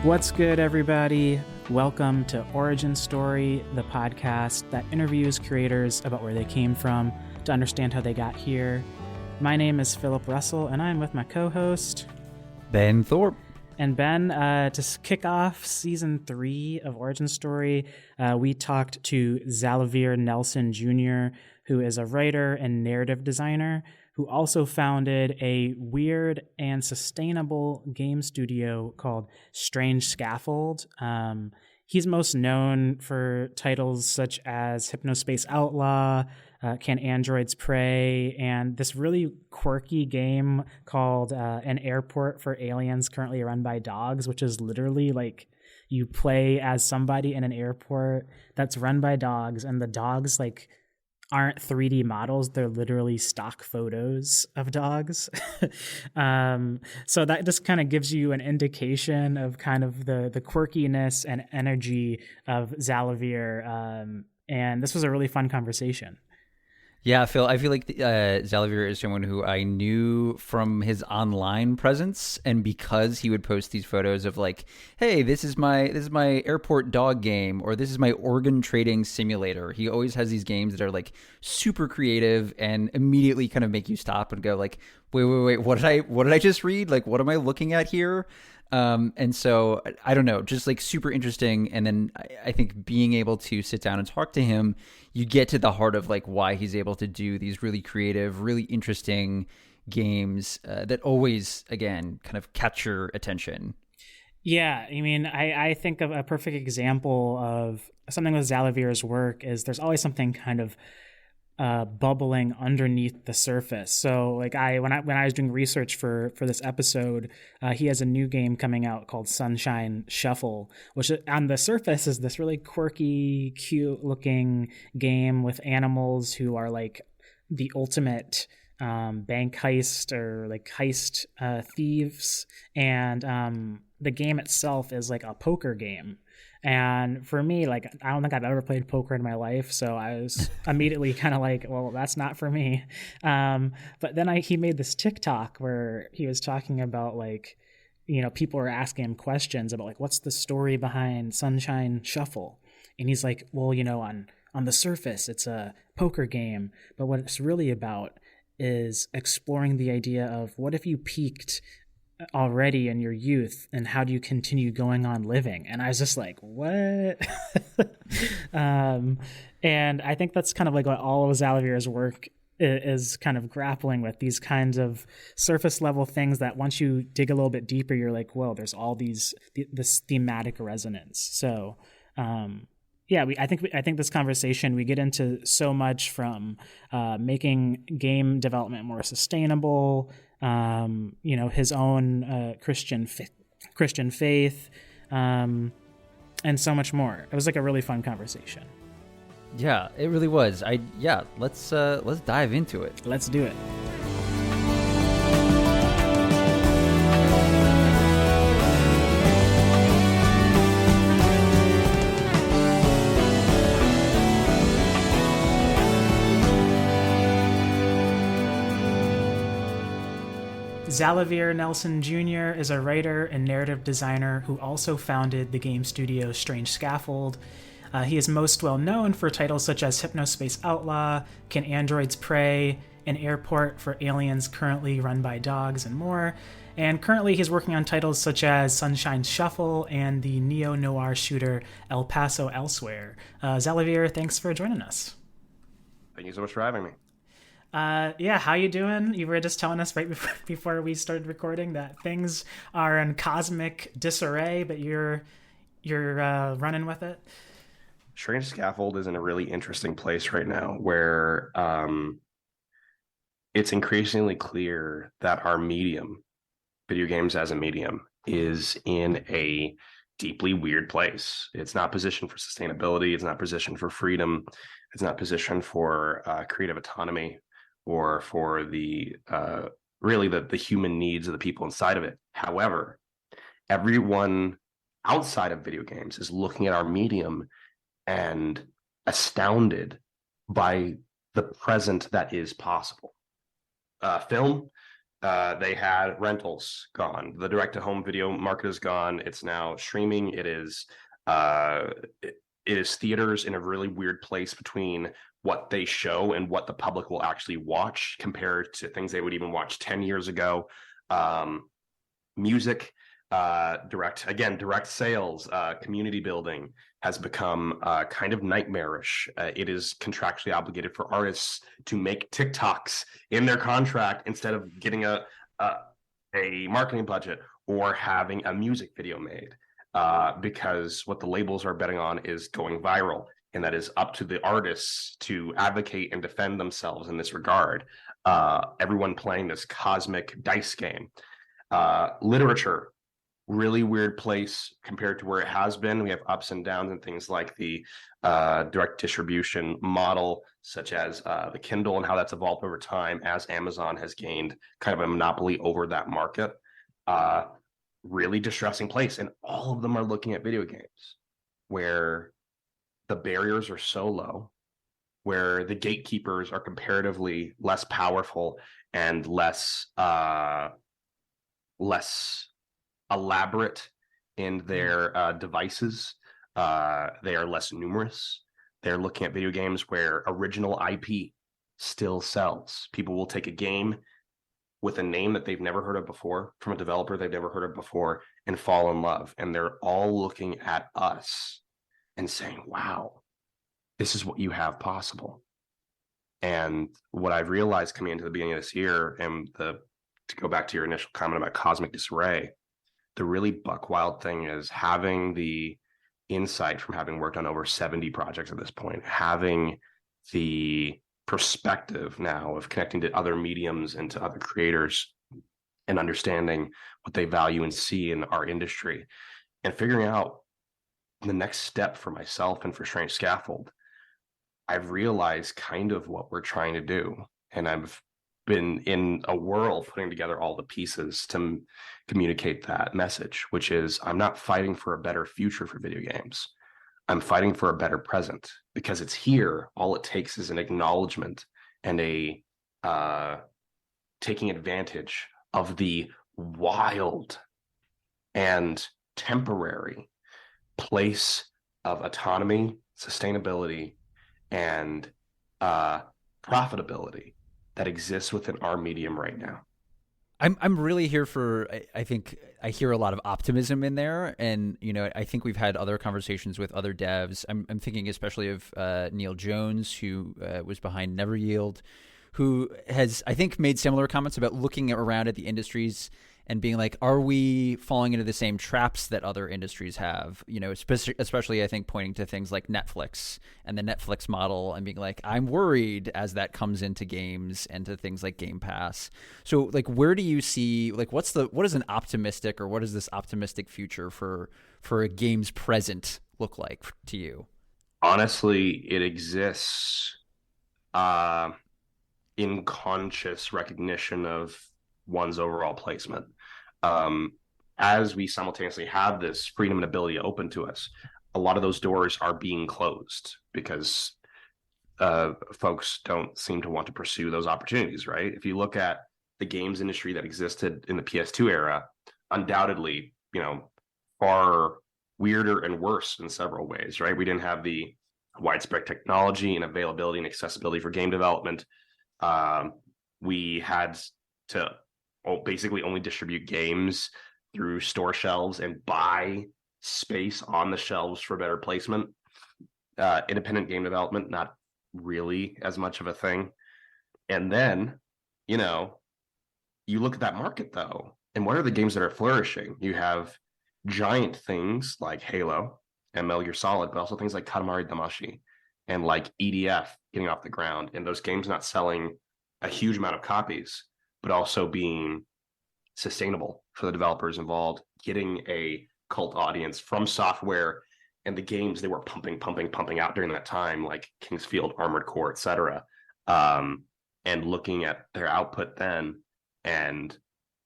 What's good, everybody? Welcome to Origin Story, the podcast that interviews creators about where they came from to understand how they got here. My name is Phillip Russell, and I'm with my co-host, Ben Thorp. And Ben, to kick off season 3 of Origin Story, we talked to Xalavier Nelson Jr., who is a writer and narrative designer who also founded a weird and sustainable game studio called Strange Scaffold. He's most known for titles such as Hypnospace Outlaw, Can Androids Pray, and this really quirky game called An Airport for Aliens Currently Run by Dogs, which is literally like you play as somebody in an airport that's run by dogs, and the dogs like aren't 3D models. They're literally stock photos of dogs. So that just kind of gives you an indication of kind of the quirkiness and energy of Xalavier. And this was a really fun conversation. Yeah, Phil, I feel like Xalavier is someone who I knew from his online presence, and because he would post these photos of like, hey, this is my airport dog game, or this is my organ trading simulator. He always has these games that are like super creative and immediately kind of make you stop and go like, wait, what did I just read? Like, what am I looking at here? And so I don't know, just like super interesting. And then I think being able to sit down and talk to him, you get to the heart of like why he's able to do these really creative, really interesting games that always, again, kind of catch your attention. Yeah, I mean, I think of a perfect example of something with Xalavier's work is there's always something kind of bubbling underneath the surface. So like when I was doing research for this episode, he has a new game coming out called Sunshine Shuffle, which on the surface is this really quirky, cute looking game with animals who are like the ultimate bank heist or like heist thieves. And the game itself is like a poker game. And for me, like, I don't think I've ever played poker in my life, so I was immediately kind of like, well, that's not for me. But then he made this TikTok where he was talking about like, you know, people were asking him questions about like, what's the story behind Sunshine Shuffle? And he's like, well, you know, on the surface, it's a poker game, but what it's really about is exploring the idea of what if you peaked already in your youth and how do you continue going on living? And I was just like, what? And I think that's kind of like what all of Xalavier's work is kind of grappling with, these kinds of surface level things that once you dig a little bit deeper, you're like, well, there's all this thematic resonance. So yeah, I think this conversation, we get into so much from making game development more sustainable, you know, his own Christian faith, and so much more. It was like a really fun conversation. Yeah, it really was. Let's dive into it. Let's do it. Xalavier Nelson Jr. is a writer and narrative designer who also founded the game studio Strange Scaffold. He is most well known for titles such as Hypnospace Outlaw, Can Androids Pray, An Airport for Aliens Currently Run by Dogs, and more. And currently he's working on titles such as Sunshine Shuffle and the neo-noir shooter El Paso Elsewhere. Xalavier, thanks for joining us. Thank you so much for having me. Yeah, how you doing? You were just telling us right before we started recording that things are in cosmic disarray, but you're running with it. Strange Scaffold is in a really interesting place right now where it's increasingly clear that our medium, video games as a medium, is in a deeply weird place. It's not positioned for sustainability. It's not positioned for freedom. It's not positioned for creative autonomy or for the really the human needs of the people inside of it. However, everyone outside of video games is looking at our medium and astounded by the present that is possible. Film, They had rentals gone. The direct-to-home video market is gone. It's now streaming. It is theaters in a really weird place between what they show and what the public will actually watch compared to things they would even watch 10 years ago. Music, direct sales, community building has become kind of nightmarish. It is contractually obligated for artists to make TikToks in their contract instead of getting a marketing budget or having a music video made, because what the labels are betting on is going viral, and that is up to the artists to advocate and defend themselves in this regard. Everyone playing this cosmic dice game. Literature, really weird place compared to where it has been. We have ups and downs and things like the direct distribution model, such as the Kindle, and how that's evolved over time as Amazon has gained kind of a monopoly over that market. Really distressing place. And all of them are looking at video games where the barriers are so low, where the gatekeepers are comparatively less powerful and less elaborate in their devices. They are less numerous. They're looking at video games where original IP still sells. People will take a game with a name that they've never heard of before, from a developer they've never heard of before, and fall in love. And they're all looking at us and saying, wow, this is what you have possible. And what I've realized coming into the beginning of this year, and to go back to your initial comment about cosmic disarray, the really buck wild thing is having the insight from having worked on over 70 projects at this point, having the perspective now of connecting to other mediums and to other creators and understanding what they value and see in our industry, and figuring out the next step for myself and for Strange Scaffold. I've realized kind of what we're trying to do, and I've been in a whirl putting together all the pieces to communicate that message, which is I'm not fighting for a better future for video games. I'm fighting for a better present, because it's here. All it takes is an acknowledgement and a taking advantage of the wild and temporary place of autonomy, sustainability, and profitability that exists within our medium right now. I'm really here for, I think I hear a lot of optimism in there. And, I think we've had other conversations with other devs. I'm thinking especially of Neil Jones, who was behind Never Yield, who has, I think, made similar comments about looking around at the industries and being like, are we falling into the same traps that other industries have? Especially I think pointing to things like Netflix and the Netflix model, and being like, I'm worried as that comes into games and to things like Game Pass. So like, where do you see, like, what is an optimistic, or what does this optimistic future for a game's present look like to you? Honestly, it exists in conscious recognition of one's overall placement. As we simultaneously have this freedom and ability open to us, a lot of those doors are being closed because folks don't seem to want to pursue those opportunities, right? If you look at the games industry that existed in the PS2 era, undoubtedly, far weirder and worse in several ways, right? We didn't have the widespread technology and availability and accessibility for game development. We had to basically only distribute games through store shelves and buy space on the shelves for better placement. Independent game development, not really as much of a thing. And then, you look at that market though, and what are the games that are flourishing? You have giant things like Halo and Metal Gear Solid, but also things like Katamari Damacy and like EDF getting off the ground, and those games not selling a huge amount of copies, but also being sustainable for the developers involved, getting a cult audience from software and the games they were pumping out during that time, like Kingsfield, Armored Core, etc. And looking at their output then, and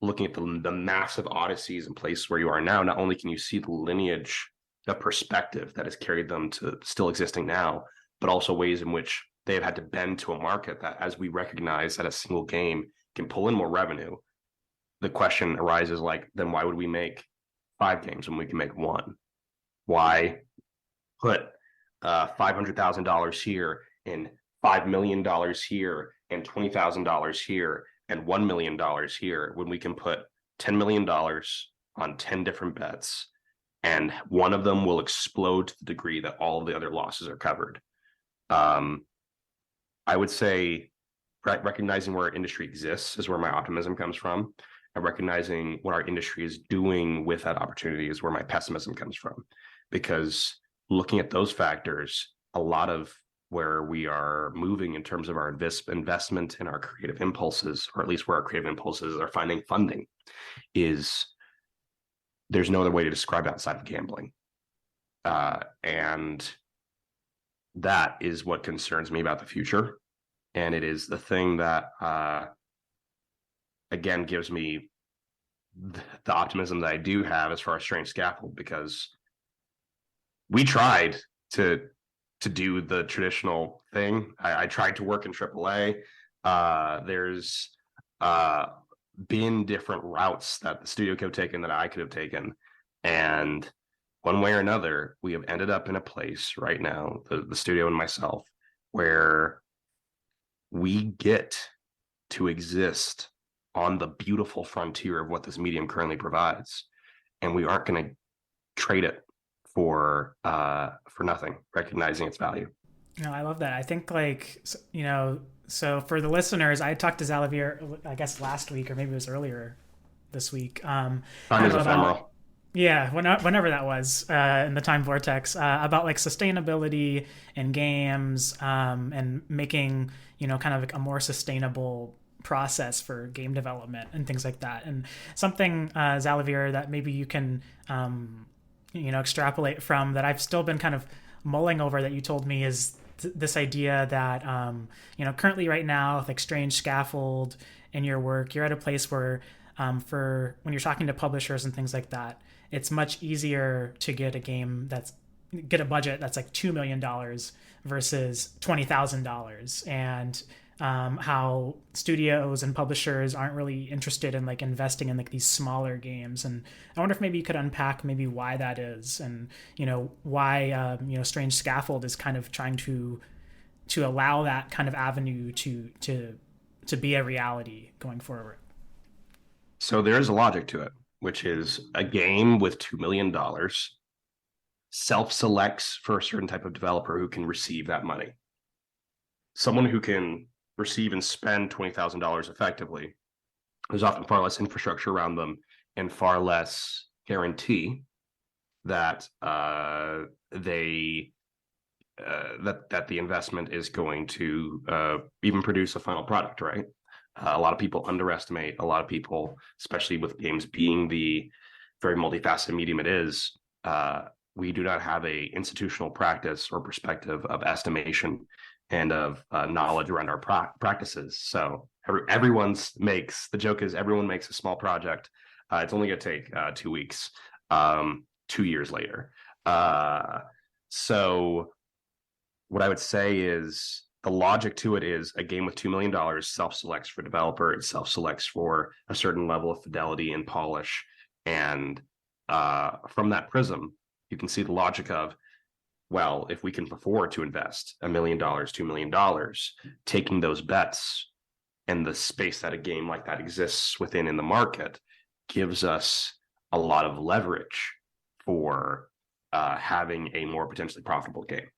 looking at the massive odysseys and places where you are now, not only can you see the lineage of perspective that has carried them to still existing now, but also ways in which they have had to bend to a market that, as we recognize that a single game can pull in more revenue, the question arises like, then why would we make 5 games when we can make one? Why put $500,000 here and $5 million here and $20,000 here and $1 million here when we can put $10 million on 10 different bets, and one of them will explode to the degree that all of the other losses are covered? I would say recognizing where our industry exists is where my optimism comes from, and recognizing what our industry is doing with that opportunity is where my pessimism comes from. Because looking at those factors, a lot of where we are moving in terms of our investment in our creative impulses, or at least where our creative impulses are finding funding, is there's no other way to describe it outside of gambling. And that is what concerns me about the future. And it is the thing that, again, gives me the optimism that I do have as far as Strange Scaffold, because we tried to do the traditional thing. I tried to work in AAA. There's been different routes that the studio could have taken, that I could have taken. And one way or another, we have ended up in a place right now, the studio and myself, where we get to exist on the beautiful frontier of what this medium currently provides. And we aren't going to trade it for nothing, recognizing its value. No, I love that. I think, like, you know, so for the listeners, I talked to Xalavier, I guess last week, or maybe it was earlier this week. Time is ephemeral. Yeah, whenever that was, in the time vortex, about like sustainability in games, and making, you know, kind of like a more sustainable process for game development and things like that. And something, Xalavier, that maybe you can, you know, extrapolate from, that I've still been kind of mulling over, that you told me, is this idea that, you know, currently right now, like Strange Scaffold in your work, you're at a place where, for when you're talking to publishers and things like that, it's much easier to get a budget that's like $2 million versus $20,000, and how studios and publishers aren't really interested in like investing in like these smaller games. And I wonder if maybe you could unpack maybe why that is, and, you know, why, you know, Strange Scaffold is kind of trying to allow that kind of avenue to be a reality going forward. So there is a logic to it, which is a game with $2 million self-selects for a certain type of developer who can receive that money. Someone who can receive and spend $20,000 effectively, there's often far less infrastructure around them and far less guarantee that that the investment is going to even produce a final product, right? A lot of people underestimate, a lot of people, especially with games being the very multifaceted medium it is, we do not have a institutional practice or perspective of estimation and of knowledge around our practices. So everyone makes a small project. It's only going to take 2 weeks, 2 years later. So what I would say is, the logic to it is, a game with $2 million self-selects for developer. It self-selects for a certain level of fidelity and polish. And from that prism, you can see the logic of, well, if we can afford to invest $1 million, $2 million, taking those bets and the space that a game like that exists within in the market gives us a lot of leverage for having a more potentially profitable game.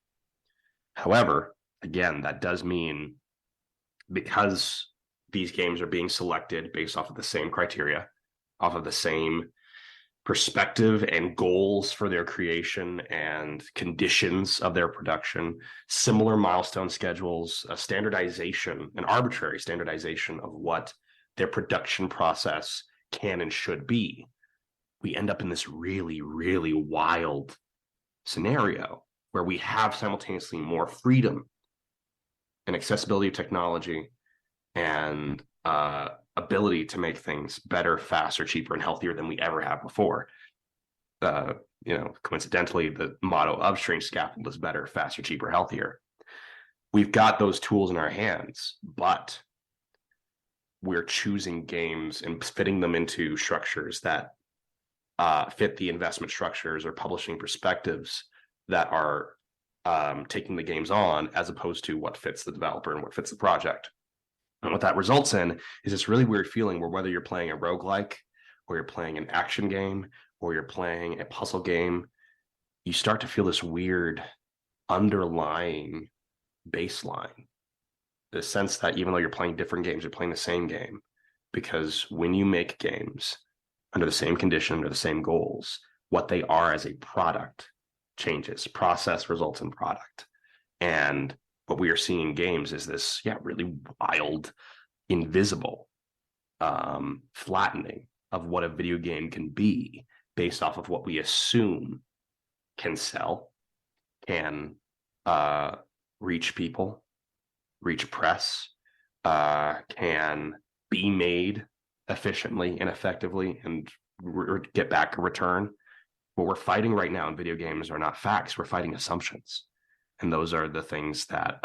However, again, that does mean, because these games are being selected based off of the same criteria, off of the same perspective and goals for their creation and conditions of their production, similar milestone schedules, a standardization, an arbitrary standardization of what their production process can and should be, we end up in this really, really wild scenario where we have simultaneously more freedom and accessibility of technology and ability to make things better, faster, cheaper, and healthier than we ever have before. Coincidentally, the motto of Strange Scaffold is better, faster, cheaper, healthier. We've got those tools in our hands, but we're choosing games and fitting them into structures that fit the investment structures or publishing perspectives that are taking the games on, as opposed to what fits the developer and what fits the project. And what that results in is this really weird feeling where whether you're playing a roguelike, or you're playing an action game, or you're playing a puzzle game, you start to feel this weird underlying baseline. The sense that even though you're playing different games, you're playing the same game. Because when you make games under the same condition, under the same goals, what they are as a product changes. Process results in product. And what we are seeing in games is this, really wild, invisible flattening of what a video game can be based off of what we assume can sell, can reach people, reach press, can be made efficiently and effectively and get back a return. What we're fighting right now in video games are not facts. We're fighting assumptions. And those are the things that,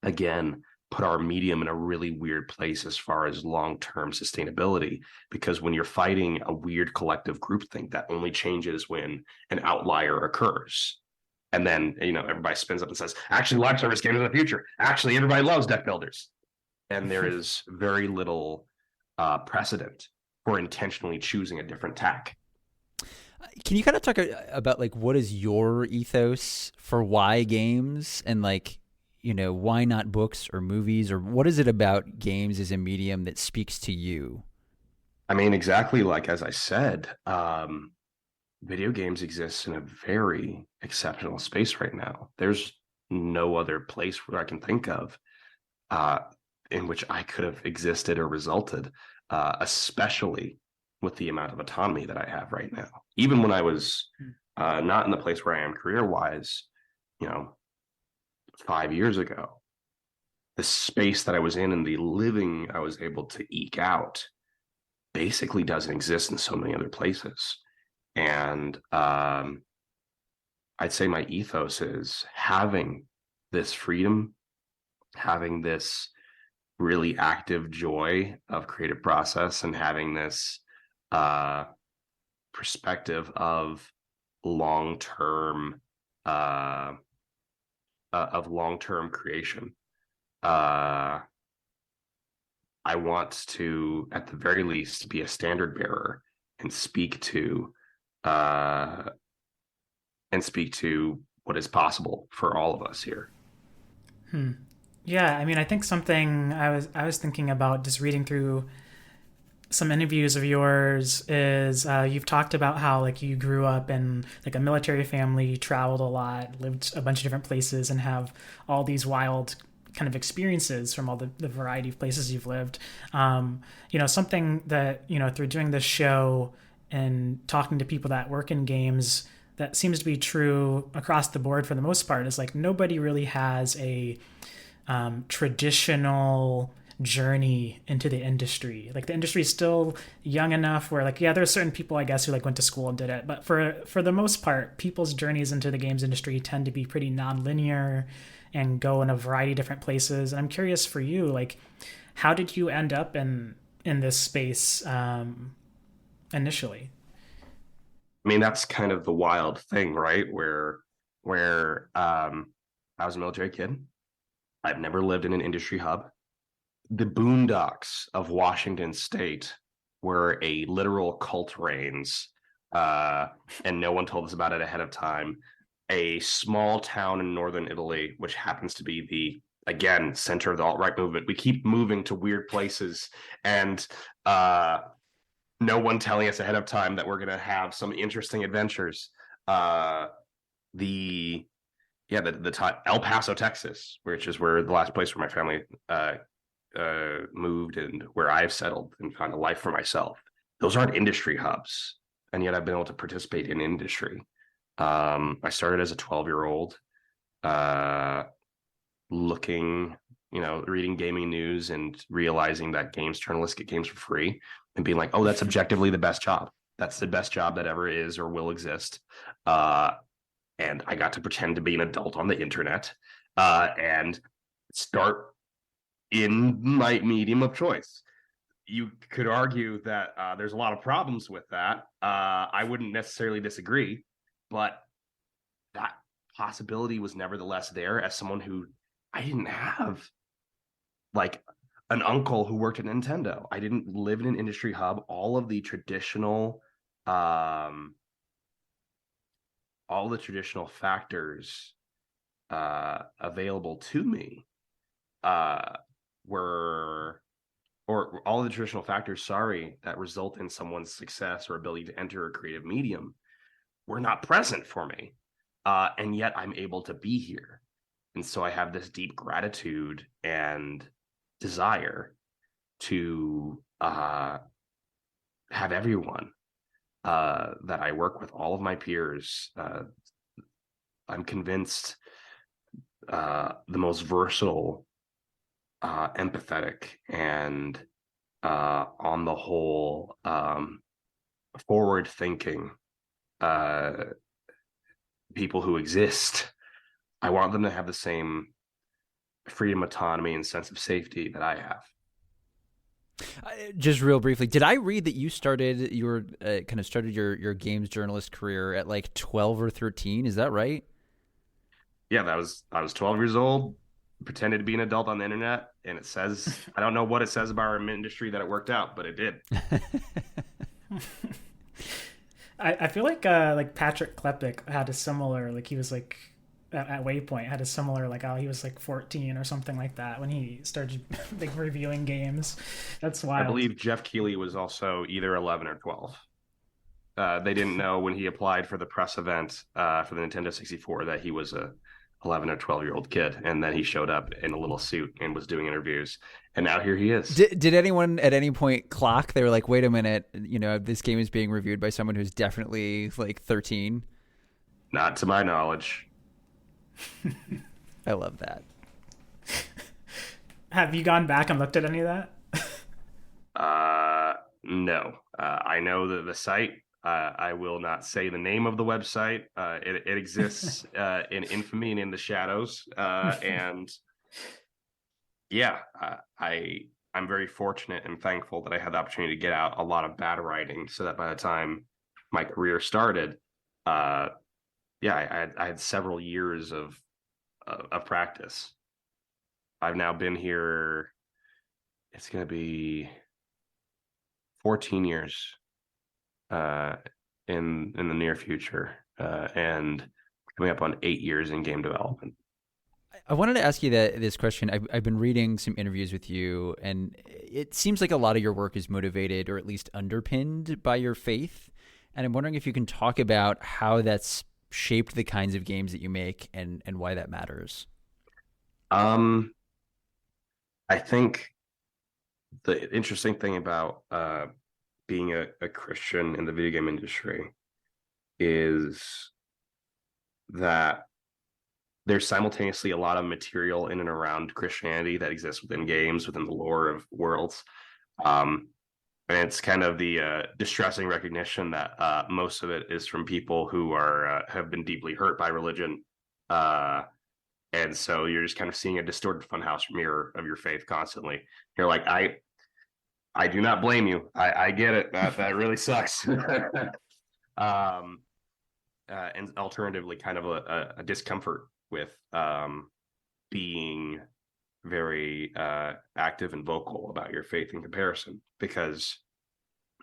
again, put our medium in a really weird place as far as long-term sustainability. Because when you're fighting a weird collective groupthink that only changes when an outlier occurs, and then, everybody spins up and says, actually, live service games are the future. Actually, everybody loves deck builders. And there is very little precedent for intentionally choosing a different tack. Can you kind of talk about what is your ethos for why games, and why not books or movies, or what is it about games as a medium that speaks to you? I mean, exactly as I said, video games exist in a very exceptional space right now. There's no other place where I can think of in which I could have existed or resulted, especially with the amount of autonomy that I have right now. Even when I was not in the place where I am career-wise, 5 years ago, the space that I was in and the living I was able to eke out basically doesn't exist in so many other places. And I'd say my ethos is having this freedom, having this really active joy of creative process, and having this perspective of long-term creation. I want to, at the very least, be a standard bearer and speak to what is possible for all of us here. Yeah, I mean, I think something I was thinking about just reading through some interviews of yours is you've talked about how you grew up in a military family, traveled a lot, lived a bunch of different places, and have all these wild kind of experiences from all the variety of places you've lived. Something that through doing this show and talking to people that work in games, that seems to be true across the board for the most part, is nobody really has a traditional journey into the industry. The industry is still young enough where there are certain people, I guess, who went to school and did it, but for the most part, people's journeys into the games industry tend to be pretty non-linear and go in a variety of different places. And I'm curious for you, how did you end up in this space initially? I mean, that's kind of the wild thing, right? Where I was a military kid. I've never lived in an industry hub. The boondocks of Washington State, where a literal cult reigns, and no one told us about it ahead of time. A small town in northern Italy, which happens to be the, again, center of the alt-right movement. We keep moving to weird places, and no one telling us ahead of time that we're going to have some interesting adventures. El Paso, Texas, which is where the last place where my family moved and where I've settled and found a life for myself. Those aren't industry hubs, and yet I've been able to participate in industry. I started as a 12-year-old, looking, reading gaming news and realizing that journalists get games for free, and being like, oh, that's objectively the best job. That's the best job that ever is or will exist. And I got to pretend to be an adult on the internet and start in my medium of choice. You could argue that there's a lot of problems with that. I wouldn't necessarily disagree, but that possibility was nevertheless there as someone who I didn't have like an uncle who worked at Nintendo. I didn't live in an industry hub. Um, all the traditional factors available to me were, or all the traditional factors, that result in someone's success or ability to enter a creative medium were not present for me. And yet I'm able to be here. And so I have this deep gratitude and desire to have everyone that I work with, all of my peers, I'm convinced the most versatile, empathetic, and on the whole, forward-thinking people who exist. I want them to have the same freedom, autonomy, and sense of safety that I have. Just real briefly, did I read that you started your games journalist career at like 12 or 13? Is that right? Yeah, I was 12 years old, pretended to be an adult on the internet, and it says, I don't know what it says about our industry that it worked out, but it did. I feel like Patrick Klepek had a similar, like he was like at Waypoint had a similar, like, oh, he was like 14 or something like that when he started like reviewing games. That's wild. I believe Jeff Keighley was also either 11 or 12. They didn't know when he applied for the press event for the Nintendo 64 that he was a 11 or 12-year-old kid, and then he showed up in a little suit and was doing interviews, and now here he is. Did anyone at any point clock? They were like, wait a minute, this game is being reviewed by someone who's definitely like 13? Not to my knowledge. I love that. Have you gone back and looked at any of that? No. I know that the site, I will not say the name of the website. It exists in infamy and in the shadows. And yeah, I'm very fortunate and thankful that I had the opportunity to get out a lot of bad writing so that by the time my career started, I had several years of practice. I've now been here, it's going to be 14 years in the near future, and coming up on 8 years in game development. I wanted to ask you this question. I've been reading some interviews with you, and it seems like a lot of your work is motivated or at least underpinned by your faith. And I'm wondering if you can talk about how that's shaped the kinds of games that you make and why that matters. I think the interesting thing about being a Christian in the video game industry is that there's simultaneously a lot of material in and around Christianity that exists within games, within the lore of worlds. And it's kind of the distressing recognition that most of it is from people who have been deeply hurt by religion. And so you're just kind of seeing a distorted funhouse mirror of your faith constantly. You're like, I do not blame you. I get it. That really sucks. And alternatively, kind of a discomfort with being very active and vocal about your faith in comparison, because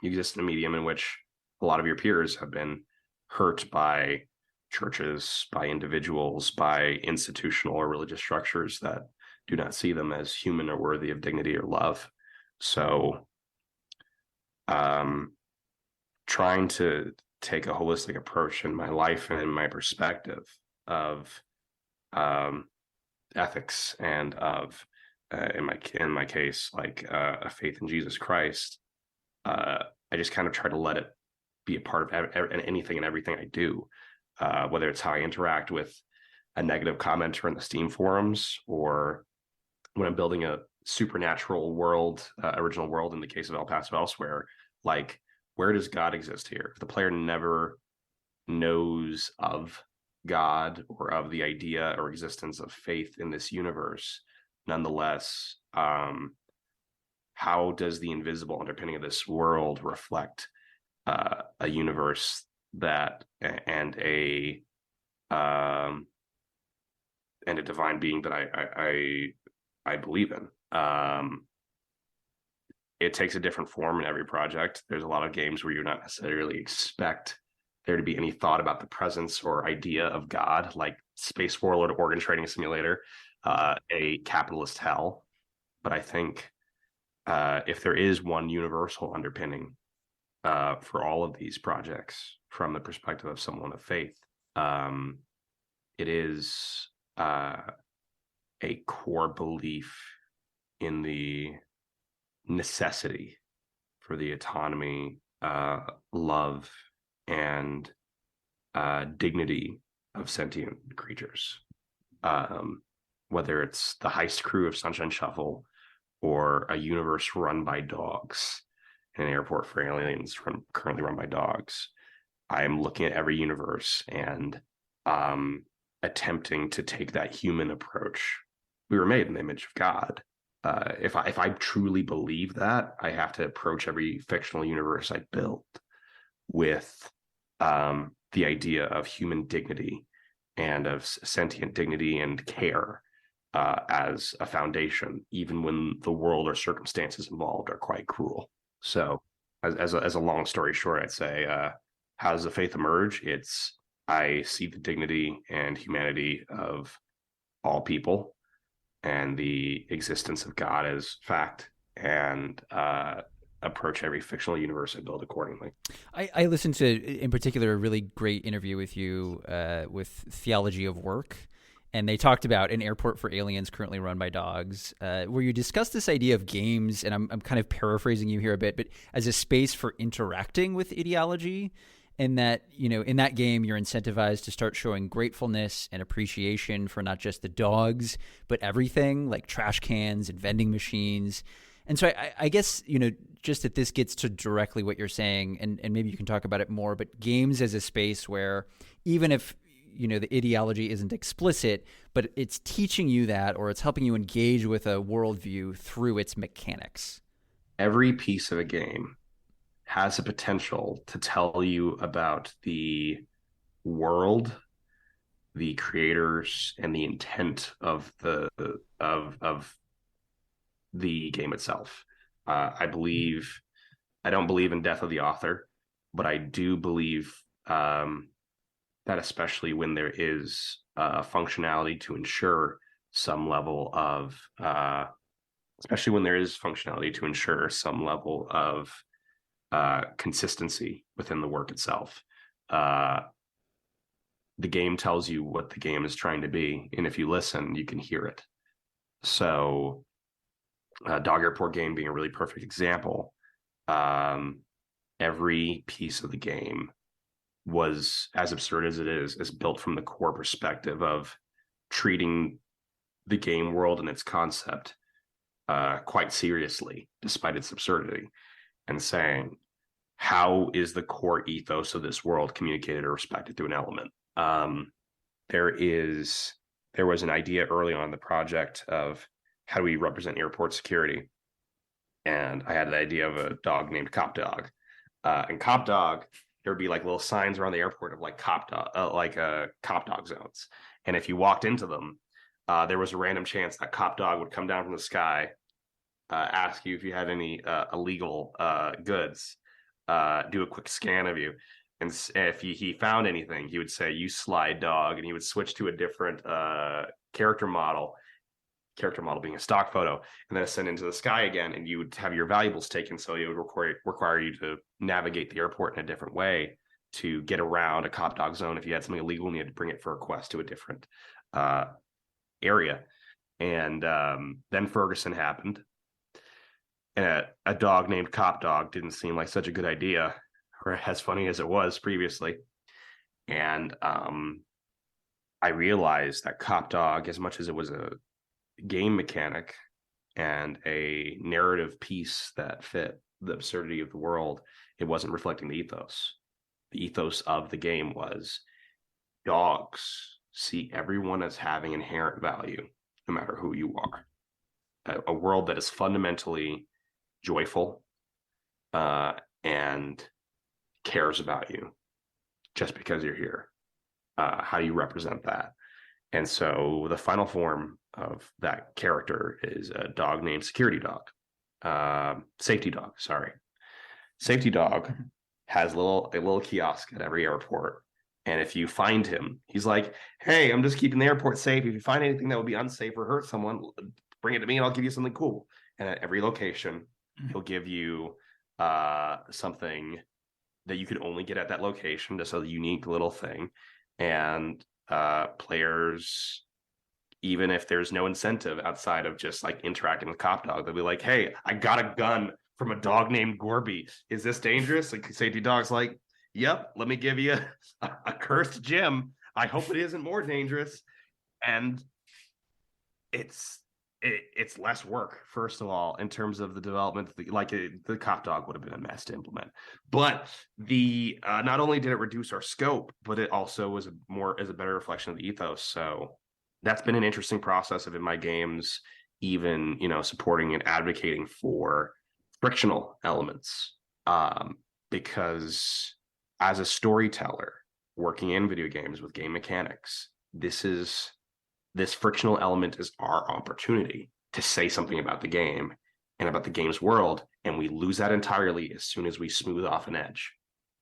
you exist in a medium in which a lot of your peers have been hurt by churches, by individuals, by institutional or religious structures that do not see them as human or worthy of dignity or love. So trying to take a holistic approach in my life and in my perspective of ethics and of in my case, like a faith in Jesus Christ, I just kind of try to let it be a part of anything and everything I do, whether it's how I interact with a negative commenter in the Steam forums, or when I'm building a supernatural world, original world in the case of El Paso Elsewhere. Like, where does God exist here? If the player never knows of God or of the idea or existence of faith in this universe, nonetheless, how does the invisible underpinning of this world reflect a universe that and a divine being that I believe in. It takes a different form in every project. There's a lot of games where you're not necessarily expect there to be any thought about the presence or idea of God, like Space Warlord Organ Trading Simulator, a capitalist hell. But I think if there is one universal underpinning for all of these projects from the perspective of someone of faith, it is a core belief in the necessity for the autonomy, love, and dignity of sentient creatures. Whether it's the heist crew of Sunshine Shuffle or a universe run by dogs, an airport for aliens currently run by dogs, I am looking at every universe and attempting to take that human approach. We were made in the image of God. If I truly believe that, I have to approach every fictional universe I build with the idea of human dignity and of sentient dignity and care as a foundation, even when the world or circumstances involved are quite cruel. So, as a long story short, I'd say, how does the faith emerge? It's I see the dignity and humanity of all people and the existence of God as fact, and approach every fictional universe I build accordingly. I listened to, in particular, a really great interview with you with Theology of Work, and they talked about an airport for aliens currently run by dogs, where you discussed this idea of games, and I'm kind of paraphrasing you here a bit, but as a space for interacting with ideology. And that, in that game, you're incentivized to start showing gratefulness and appreciation for not just the dogs, but everything like trash cans and vending machines. And so I guess, just that this gets to directly what you're saying, and maybe you can talk about it more, but games as a space where even if, the ideology isn't explicit, but it's teaching you that, or it's helping you engage with a worldview through its mechanics. Every piece of a game has a potential to tell you about the world, the creators, and the intent of the game itself. I don't believe in death of the author, but I do believe that especially when there is functionality to ensure some level of consistency within the work itself. The game tells you what the game is trying to be, and if you listen, you can hear it. So, Dog Airport game being a really perfect example. Every piece of the game was, as absurd as it is built from the core perspective of treating the game world and its concept quite seriously, despite its absurdity, and saying, how is the core ethos of this world communicated or respected through an element? There was an idea early on in the project of how do we represent airport security, and I had the idea of a dog named Cop Dog. And Cop Dog, there would be like little signs around the airport of like cop dog zones, and if you walked into them, there was a random chance that Cop Dog would come down from the sky, ask you if you had any illegal goods, do a quick scan of you, and if he found anything, he would say, "You sly dog," and he would switch to a different character model being a stock photo, and then send into the sky again, and you would have your valuables taken, so it would require you to navigate the airport in a different way to get around a Cop Dog zone. If you had something illegal and you had to bring it for a quest to a different area. And then Ferguson happened, and a dog named Cop Dog didn't seem like such a good idea, or as funny as it was previously. And I realized that Cop Dog, as much as it was a game mechanic and a narrative piece that fit the absurdity of the world, it wasn't reflecting the ethos. The ethos of the game was dogs see everyone as having inherent value, no matter who you are. a world that is fundamentally joyful and cares about you just because you're here. How do you represent that? And so the final form of that character is a dog named Security Dog. Safety Dog, sorry. Safety Dog has a little kiosk at every airport. And if you find him, he's like, hey, I'm just keeping the airport safe. If you find anything that would be unsafe or hurt someone, bring it to me and I'll give you something cool. And at every location, he'll give you something that you could only get at that location, just a unique little thing. And players, even if there's no incentive outside of just like interacting with Cop Dog, they'll be like, hey, I got a gun from a dog named Gorby. Is this dangerous? Like Safety Dog's like, yep, let me give you a cursed gem. I hope it isn't more dangerous. And it's less work, first of all, in terms of the development. The Cop Dog would have been a mess to implement, but the not only did it reduce our scope, but it also was a better reflection of the ethos. So that's been an interesting process of in my games, even supporting and advocating for frictional elements, because as a storyteller working in video games with game mechanics, this frictional element is our opportunity to say something about the game and about the game's world, and we lose that entirely as soon as we smooth off an edge.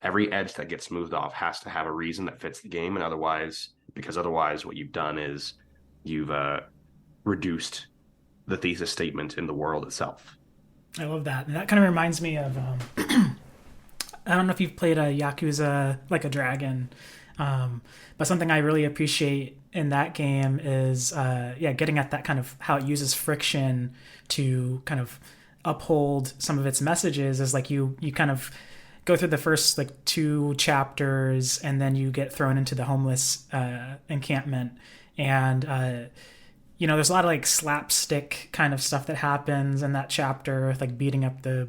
Every edge that gets smoothed off has to have a reason that fits the game, and otherwise what you've done is you've reduced the thesis statement in the world itself. I love that. And that kind of reminds me of I don't know if you've played a Yakuza Like a Dragon, but something I really appreciate in that game is getting at that kind of how it uses friction to kind of uphold some of its messages. Is like you kind of go through the first like 2 chapters and then you get thrown into the homeless encampment, and there's a lot of like slapstick kind of stuff that happens in that chapter with like beating up the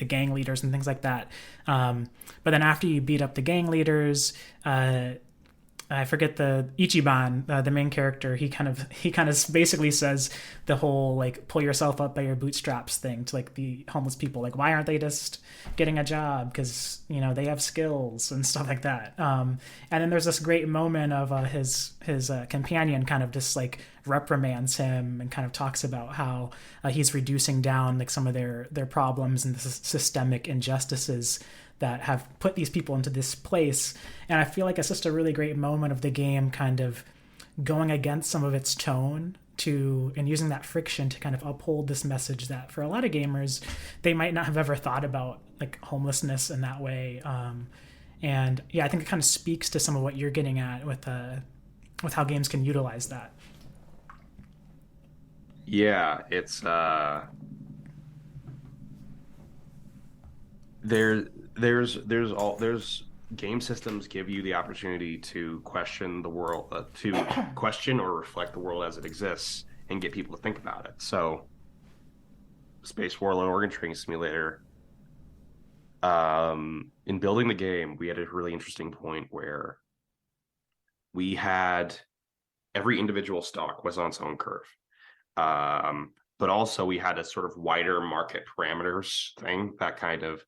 gang leaders and things like that. But then after you beat up the gang leaders, I forget the Ichiban, the main character. He kind of basically says the whole like pull yourself up by your bootstraps thing to like the homeless people. Like, why aren't they just getting a job? Because they have skills and stuff like that. And then there's this great moment of his companion kind of just like reprimands him and kind of talks about how he's reducing down like some of their problems and the systemic injustices that have put these people into this place. And I feel like it's just a really great moment of the game kind of going against some of its tone and using that friction to kind of uphold this message that for a lot of gamers, they might not have ever thought about like homelessness in that way. And yeah, I think it kind of speaks to some of what you're getting at with how games can utilize that. Yeah, it's there's game systems give you the opportunity to question the world, to question or reflect the world as it exists and get people to think about it. So Space Warlord Organ Training Simulator, in building the game, we had a really interesting point where we had every individual stock was on its own curve. But also we had a sort of wider market parameters thing that kind of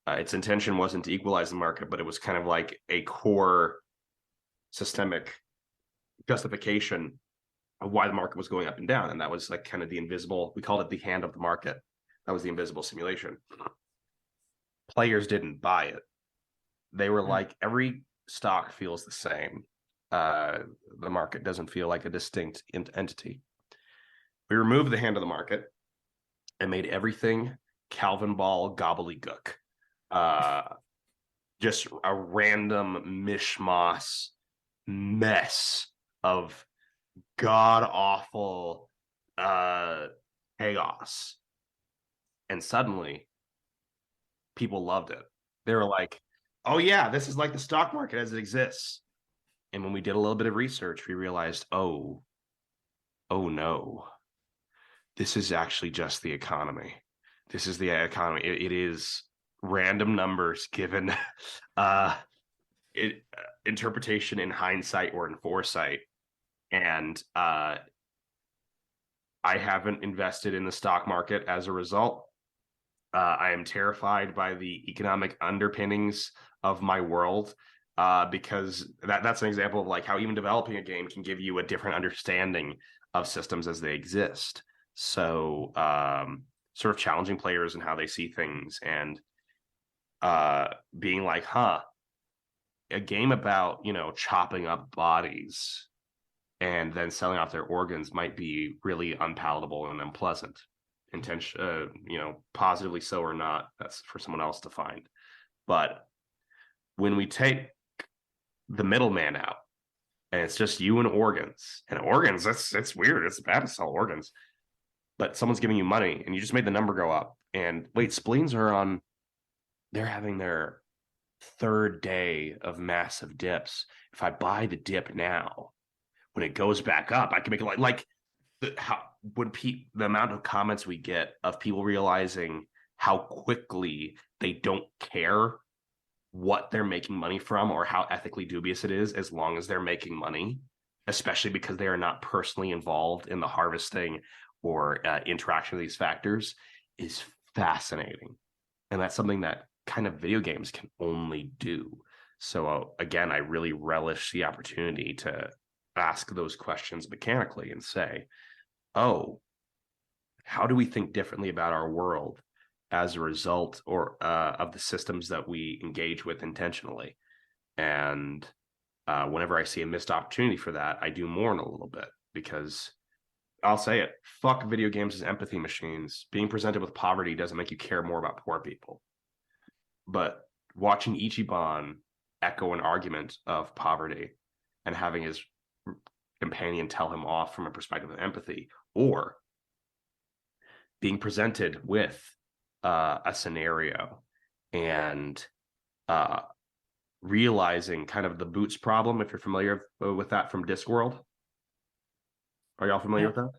its intention wasn't to equalize the market, but it was kind of like a core systemic justification of why the market was going up and down. And that was like kind of the invisible, we called it the hand of the market. That was the invisible simulation. Players didn't buy it. They were like, every stock feels the same. The market doesn't feel like a distinct entity. We removed the hand of the market and made everything Calvin Ball gobbledygook. Just a random mishmash mess of god-awful chaos. And suddenly, people loved it. They were like, oh yeah, this is like the stock market as it exists. And when we did a little bit of research, we realized, oh no, this is actually just the economy. This is the economy. It is random numbers given interpretation in hindsight or in foresight. And I haven't invested in the stock market as a result. I am terrified by the economic underpinnings of my world, because that's an example of like how even developing a game can give you a different understanding of systems as they exist. So sort of challenging players and how they see things, and being like, a game about, chopping up bodies and then selling off their organs might be really unpalatable and unpleasant. Positively so or not, that's for someone else to find. But when we take the middleman out and it's just you and organs, it's weird. It's bad to sell organs, but someone's giving you money and you just made the number go up. And wait, spleens they're having their third day of massive dips. If I buy the dip now, when it goes back up, I can make it like the amount of comments we get of people realizing how quickly they don't care what they're making money from or how ethically dubious it is, as long as they're making money, especially because they are not personally involved in the harvesting or interaction with these factors, is fascinating. And that's something that kind of video games can only do. So again, I really relish the opportunity to ask those questions mechanically and say, oh, how do we think differently about our world as a result of the systems that we engage with intentionally? And whenever I see a missed opportunity for that, I do mourn a little bit, because I'll say it, fuck video games as empathy machines. Being presented with poverty doesn't make you care more about poor people. But watching Ichiban echo an argument of poverty and having his companion tell him off from a perspective of empathy, or being presented with a scenario and realizing kind of the boots problem, if you're familiar with that from Discworld. Are y'all familiar with that?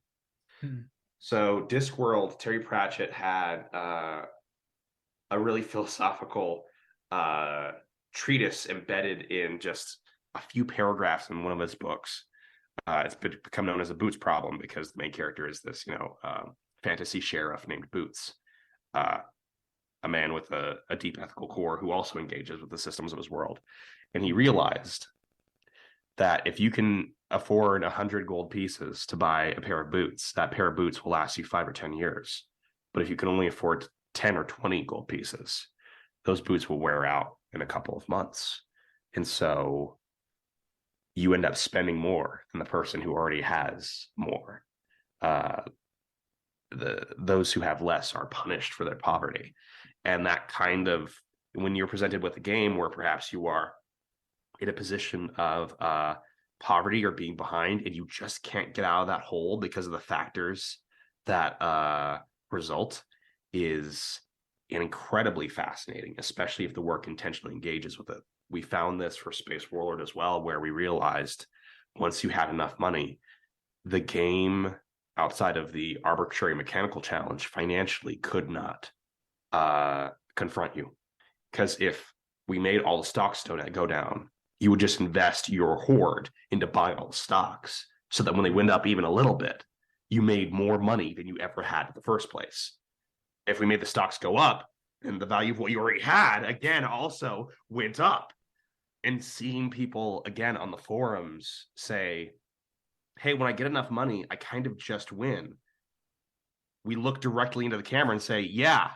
Hmm. So Discworld, Terry Pratchett had a really philosophical treatise embedded in just a few paragraphs in one of his books. It's become known as the Boots problem, because the main character is this, fantasy sheriff named Boots, a man with a deep ethical core who also engages with the systems of his world. And he realized that if you can afford 100 gold pieces to buy a pair of boots, that pair of boots will last you 5 or 10 years. But if you can only afford 10 or 20 gold pieces, those boots will wear out in a couple of months. And so you end up spending more than the person who already has more. Those who have less are punished for their poverty. And that kind of, when you're presented with a game where perhaps you are in a position of poverty or being behind, and you just can't get out of that hole because of the factors that result, is incredibly fascinating, especially if the work intentionally engages with it. We found this for Space Warlord as well, where we realized once you had enough money, the game, outside of the arbitrary mechanical challenge, financially could not confront you. Because if we made all the stocks go down, you would just invest your hoard into buying all the stocks, so that when they went up even a little bit, you made more money than you ever had in the first place. If we made the stocks go up, and the value of what you already had, again, also went up. And seeing people, again, on the forums say, hey, when I get enough money, I kind of just win. We look directly into the camera and say, yeah,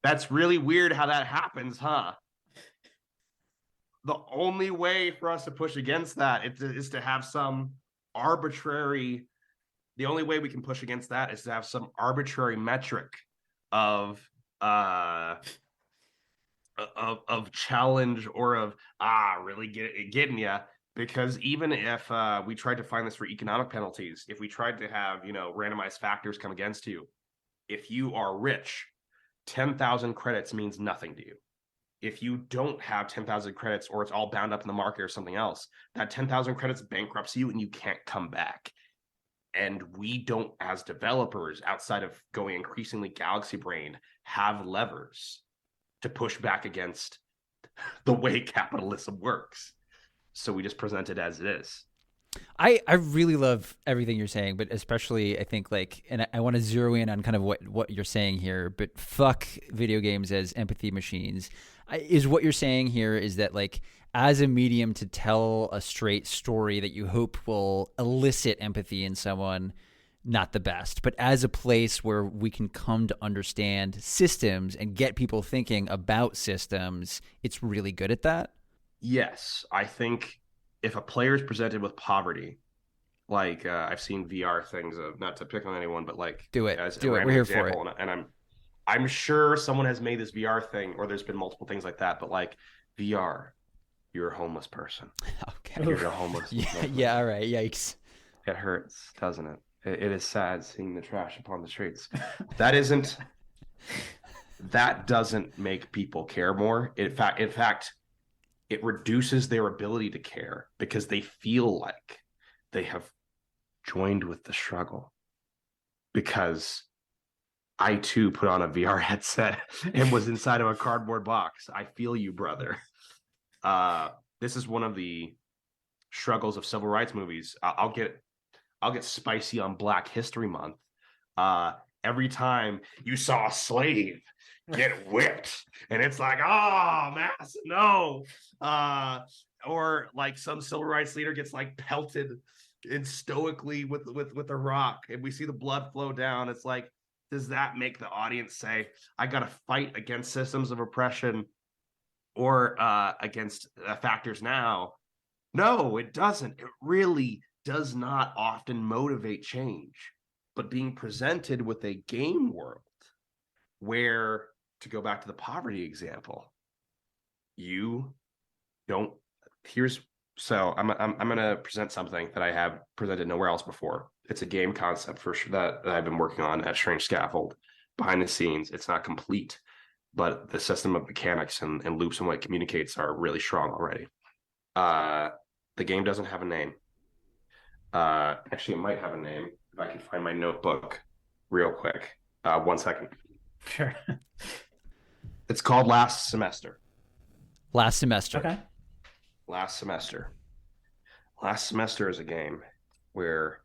that's really weird how that happens, huh? The only way for us to push against that is to have some arbitrary, the only way we can push against that is to have some arbitrary metric of challenge, or of really getting you. Because even if we tried to find this for economic penalties, if we tried to have randomized factors come against you, if you are rich, 10,000 credits means nothing to you. If you don't have 10,000 credits, or it's all bound up in the market or something else, that 10,000 credits bankrupts you and you can't come back. And we don't, as developers, outside of going increasingly galaxy brain, have levers to push back against the way capitalism works. So we just present it as it is. I really love everything you're saying, but especially I think like, and I want to zero in on kind of what you're saying here, but fuck video games as empathy machines. Is what you're saying here is that like as a medium to tell a straight story that you hope will elicit empathy in someone, not the best, but as a place where we can come to understand systems and get people thinking about systems, it's really good at that. Yes, I think if a player is presented with poverty, like I've seen VR things of, not to pick on anyone, but like Do it. as a Do it. We're random here for example, and I'm sure someone has made this VR thing, or there's been multiple things like that, but like VR, you're a homeless person. Okay. You're a homeless. Yeah. All right. Yikes. It hurts, doesn't it? It is sad seeing the trash upon the streets. That doesn't make people care more. In fact, it reduces their ability to care because they feel like they have joined with the struggle. Because I too put on a VR headset and was inside of a cardboard box. I feel you, brother. This is one of the struggles of civil rights movies. I'll get spicy on Black History Month. Every time you saw a slave get whipped, and it's like, oh, mass, no. Or like some civil rights leader gets like pelted and stoically with a rock, and we see the blood flow down. It's like, does that make the audience say, I gotta fight against systems of oppression or against factors now? No, it doesn't. It really does not often motivate change. But being presented with a game world where, to go back to the poverty example, you don't, so I'm going to present something that I have presented nowhere else before. It's a game concept for sure that I've been working on at Strange Scaffold. Behind the scenes, it's not complete, but the system of mechanics and loops and what it communicates are really strong already. The game doesn't have a name. Actually, it might have a name if I can find my notebook real quick. 1 second. Sure. It's called Last Semester. Last semester. Okay. Last Semester. Last Semester is a game where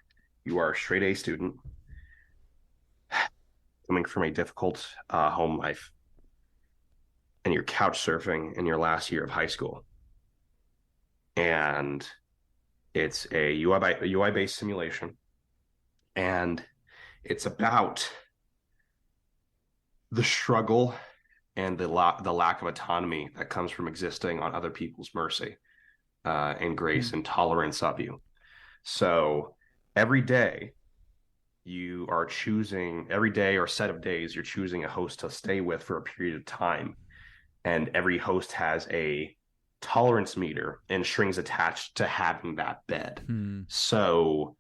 you are a straight A student coming from a difficult home life, and you're couch surfing in your last year of high school. And it's a UI-based simulation, and it's about the struggle and the lack of autonomy that comes from existing on other people's mercy and grace and tolerance of you. So every day or set of days, you're choosing a host to stay with for a period of time, and every host has a tolerance meter and strings attached to having that bed. So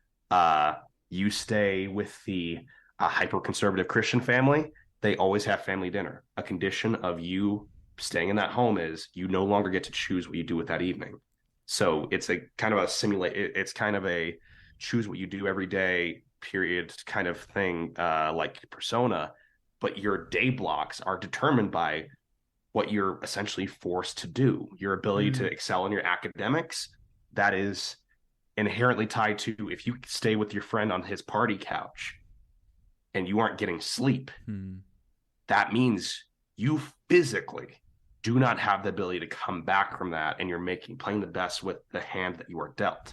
you stay with the hyper-conservative Christian family, they always have family dinner. A condition of you staying in that home is you no longer get to choose what you do with that evening. So it's a kind of it's kind of a choose what you do every day period kind of thing, like Persona, but your day blocks are determined by what you're essentially forced to do. Your ability to excel in your academics, that is inherently tied to if you stay with your friend on his party couch and you aren't getting sleep, that means you physically do not have the ability to come back from that, and you're playing the best with the hand that you are dealt.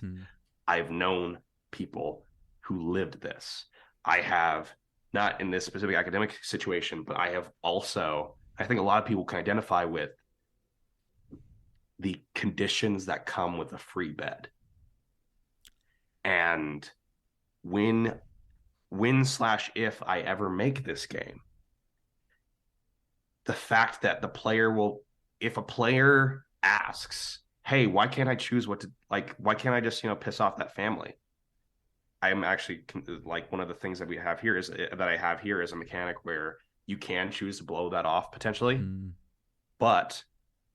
I've known people who lived this. I have, not in this specific academic situation, but I have also, I think a lot of people can identify with the conditions that come with a free bed. And when/if I ever make this game, the fact that the player will, if a player asks, hey, why can't I choose what to, like, why can't I just, piss off that family? I'm actually, like, one of the things that I have here is a mechanic where you can choose to blow that off potentially, but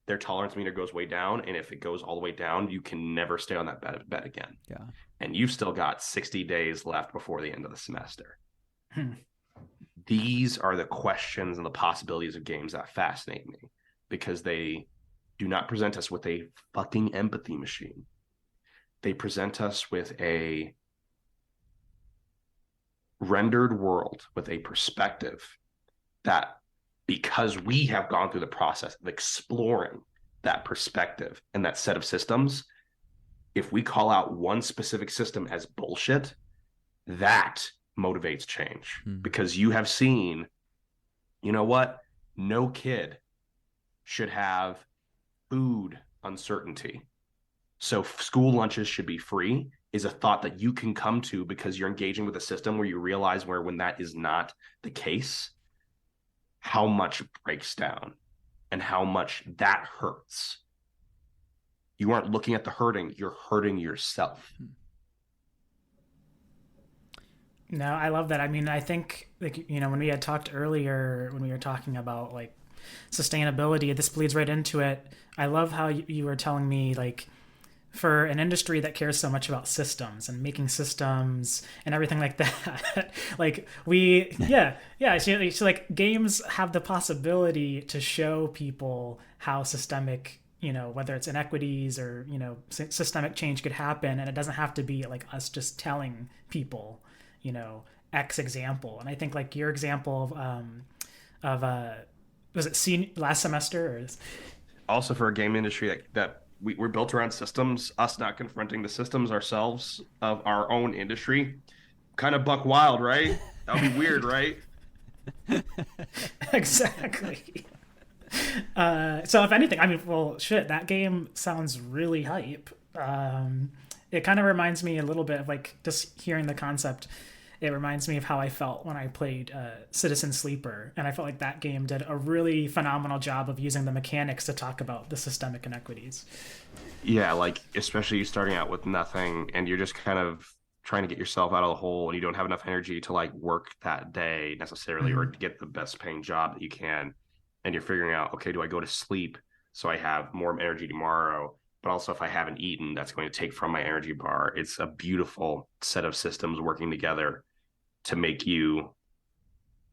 their tolerance meter goes way down. And if it goes all the way down, you can never stay on that bed again. Yeah. And you've still got 60 days left before the end of the semester. These are the questions and the possibilities of games that fascinate me, because they do not present us with a fucking empathy machine. they present us with a rendered world with a perspective that, because we have gone through the process of exploring that perspective and that set of systems, if we call out one specific system as bullshit, that motivates change. Because you have seen, you know what? No kid should have food uncertainty. So school lunches should be free is a thought that you can come to because you're engaging with a system where you realize when that is not the case, how much it breaks down and how much that hurts. You aren't looking at the hurting, you're hurting yourself. No, I love that. I mean, I think, like, you know, when we had talked earlier, when we were talking about like sustainability, this bleeds right into it. I love how you were telling me, like, for an industry that cares so much about systems and making systems and everything like that, like so like games have the possibility to show people how systemic, you know, whether it's inequities or, you know, systemic change could happen, and it doesn't have to be like us just telling people, you know, X example. And I think like your example of was it last semester or also for a game industry that we're built around systems, us not confronting the systems ourselves of our own industry, kind of buck wild, right? That would be weird, right? Exactly. So if anything, I mean, well, shit, that game sounds really hype. It kind of reminds me a little bit of like just hearing the concept. It reminds me of how I felt when I played Citizen Sleeper, and I felt like that game did a really phenomenal job of using the mechanics to talk about the systemic inequities. Yeah, like especially you starting out with nothing and you're just kind of trying to get yourself out of the hole and you don't have enough energy to like work that day necessarily or to get the best paying job that you can. And you're figuring out, okay, do I go to sleep so I have more energy tomorrow? But also if I haven't eaten, that's going to take from my energy bar. It's a beautiful set of systems working together to make you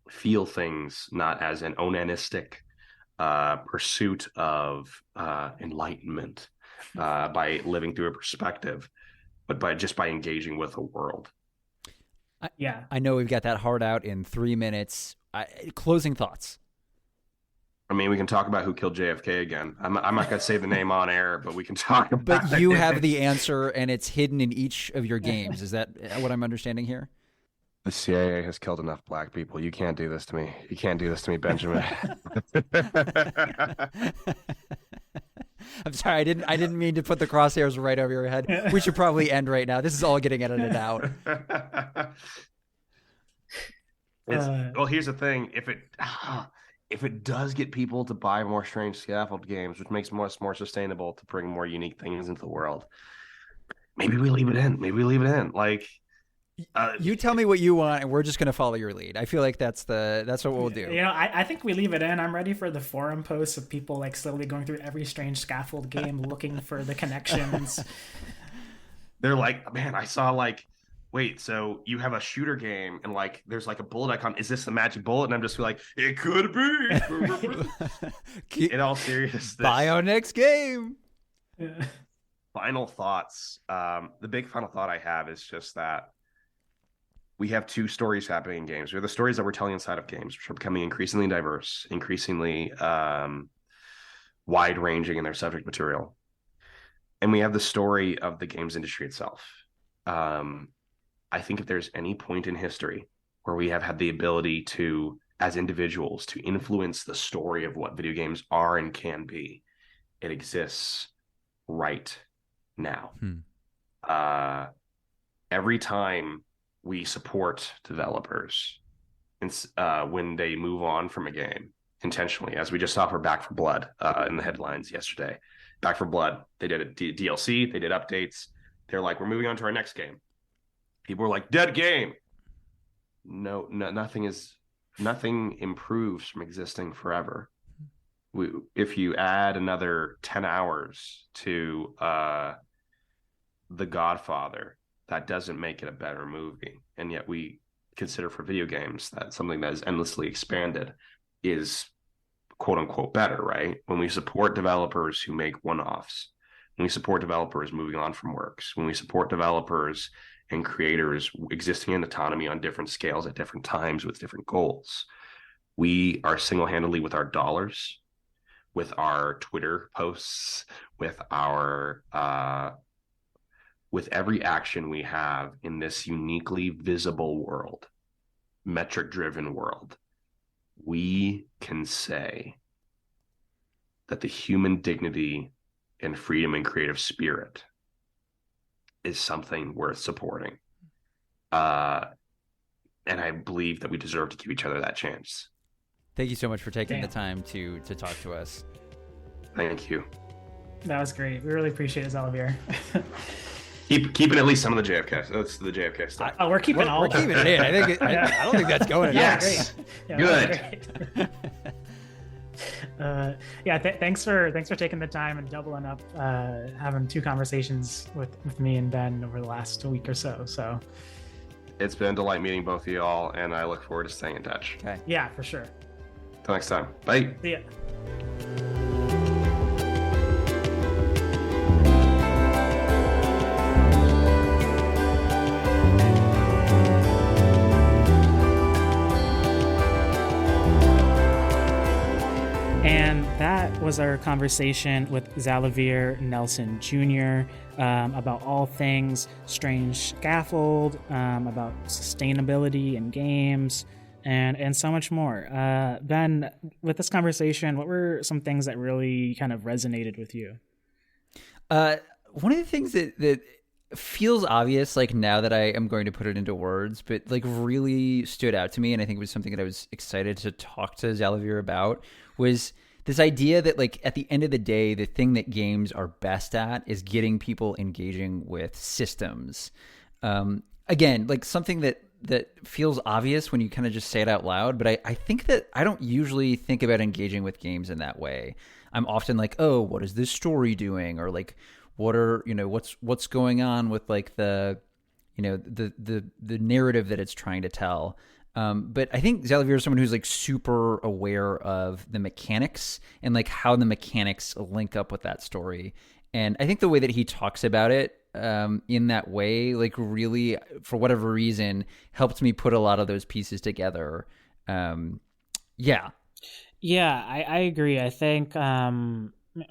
feel things not as an onanistic pursuit of enlightenment by living through a perspective, but by engaging with a world. I know we've got that hard out in 3 minutes. Closing thoughts. I mean, we can talk about who killed JFK again. I'm not going to say the name on air, but we can talk about it. But you have the answer, and it's hidden in each of your games. Is that what I'm understanding here? The CIA has killed enough black people. You can't do this to me. You can't do this to me, Benjamin. I'm sorry. I didn't mean to put the crosshairs right over your head. We should probably end right now. This is all getting edited out. Well, here's the thing. If it does get people to buy more Strange Scaffold games, which makes us more sustainable to bring more unique things into the world, maybe we leave it in. Like, you tell me what you want, and we're just going to follow your lead. I feel like that's what we'll do. You know, I think we leave it in. I'm ready for the forum posts of people like slowly going through every Strange Scaffold game, looking for the connections. They're like, man, I saw like, wait, so you have a shooter game and like there's like a bullet icon. Is this the magic bullet? And I'm just like, it could be. In all seriousness, buy our next game. Final thoughts. The big final thought I have is just that we have two stories happening in games. We have the stories that we're telling inside of games, which are becoming increasingly diverse, increasingly wide-ranging in their subject material. And we have the story of the games industry itself. I think if there's any point in history where we have had the ability to, as individuals, to influence the story of what video games are and can be, it exists right now. Every time we support developers when they move on from a game intentionally, as we just saw for Back 4 Blood in the headlines yesterday. Back 4 Blood, they did a DLC, they did updates. They're like, we're moving on to our next game. People were like, dead game. No, nothing improves from existing forever. If you add another 10 hours to The Godfather, that doesn't make it a better movie. And yet we consider for video games that something that is endlessly expanded is quote unquote better, right? When we support developers who make one-offs, when we support developers moving on from works, when we support developers and creators existing in autonomy on different scales at different times with different goals, we are single-handedly, with our dollars, with our Twitter posts, with our with every action we have in this uniquely visible world, metric-driven world, we can say that the human dignity and freedom and creative spirit is something worth supporting. And I believe that we deserve to give each other that chance. Thank you so much for taking the time to talk to us. Thank you. That was great. We really appreciate it, Xalavier. Keeping at least some of the JFK. That's the JFK stuff. We're keeping all. We're keeping it in. I think. I don't think that's going. Yes. Yeah, good. Thanks for taking the time and doubling up, having two conversations with me and Ben over the last week or so. So it's been a delight meeting both of y'all, and I look forward to staying in touch. Okay. Yeah, for sure. Till next time. Bye. See ya. And that was our conversation with Xalavier Nelson Jr. About all things Strange Scaffold, about sustainability in games, and so much more. Ben, with this conversation, what were some things that really kind of resonated with you? One of the things that feels obvious, like now that I am going to put it into words, but like really stood out to me, and I think it was something that I was excited to talk to Xalavier about, was this idea that, like, at the end of the day, the thing that games are best at is getting people engaging with systems. Again, like something that feels obvious when you kind of just say it out loud, but I think that I don't usually think about engaging with games in that way. I'm often like, oh, what is this story doing? Or like, what are, what's going on with like the narrative that it's trying to tell. But I think Xalavier is someone who's like super aware of the mechanics and like how the mechanics link up with that story. And I think the way that he talks about it in that way, like really, for whatever reason, helped me put a lot of those pieces together. Yeah, I agree. I think